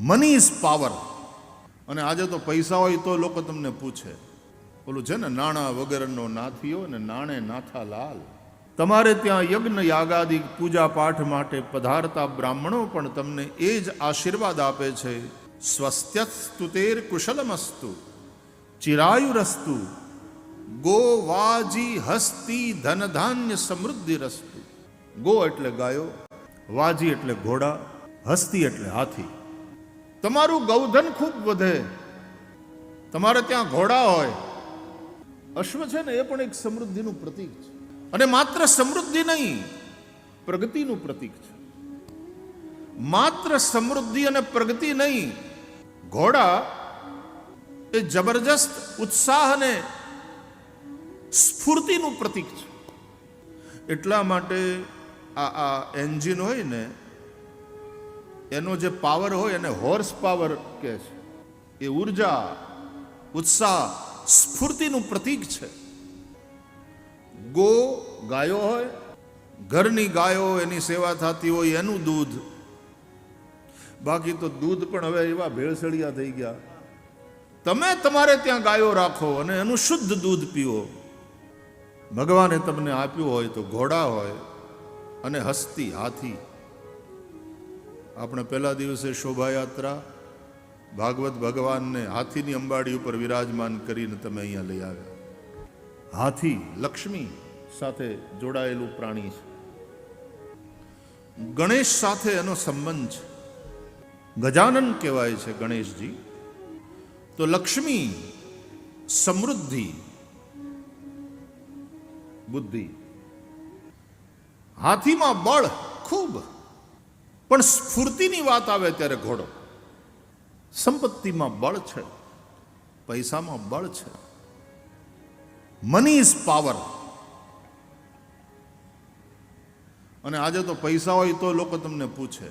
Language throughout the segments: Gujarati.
Money is power. અને આજે તો પૈસા હોય તો લોકો તમને પૂછે, ઓલું છે ને, નાણાં વગરનો નાથીઓ ને નાણે નાથા લાલ. તમારે ત્યાં યજ્ઞ યાગાદિક પૂજા પાઠ માટે પધારતા બ્રાહ્મણો પણ તમને એ જ આશીર્વાદ આપે છે, સ્વસ્ત્યસ્તુ તેર કુશલમસ્તુ ચિરાયુરસ્તુ ગો વાજી હસ્તી ધનધાન્ય સમૃદ્ધિરસ્તુ. ગો એટલે ગાયો, વાજી એટલે ઘોડા, હસ્તી એટલે હાથી. તમારું ગૌધન ખૂબ વધે. તમારે ત્યાં ઘોડા હોય, અશ્વ છે ને, એ પણ એક સમૃદ્ધિનું પ્રતીક છે. અને માત્ર સમૃદ્ધિ નહીં, પ્રગતિનું પ્રતીક છે. માત્ર સમૃદ્ધિ અને પ્રગતિ નહીં, ઘોડા એ જબરજસ્ત ઉત્સાહ અને સ્ફૂર્તિનું પ્રતીક છે. એટલા માટે આ એન્જિન હોય ને, એનો જે પાવર હોય એને હોર્સ પાવર કહે છે. એ ઉર્જા, ઉત્સાહ, સ્ફૂર્તિનું પ્રતીક છે. ગો ગાયો હોય, ઘરની ગાયો, એની સેવા થતી હોય, એનું દૂધ. બાકી તો દૂધ પણ હવે એવા ભેળસેળિયા થઈ ગયા. તમે તમારે ત્યાં ગાયો રાખો અને એનું શુદ્ધ દૂધ પીવો. ભગવાને તમને આપ્યું હોય તો ઘોડા હોય અને હસ્તી હાથી. આપણે પહેલા દિવસે શોભાયાત્રા ભાગવત ભગવાનને હાથીની અંબાડી ઉપર વિરાજમાન કરીને તમે અહીંયા લઈ આવ્યા. હાથી લક્ષ્મી સાથે જોડાયેલું પ્રાણી છે. ગણેશ સાથે એનો સંબંધ છે. ગજાનન કહેવાય છે ગણેશજી. તો લક્ષ્મી સમૃદ્ધિ, બુદ્ધિ. હાથીમાં બળ ખૂબ, પણ સ્ફૂર્તિની વાત આવે ત્યારે ઘોડો. સંપત્તિમાં બળ છે, પૈસામાં બળ છે. Money is power. અને આજે તો પૈસા હોય તો લોકો તમને પૂછે,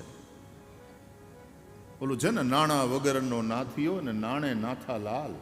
ઓલું છે ને, નાણાં વગરનો નાથીઓ ને નાણે નાથા લાલ.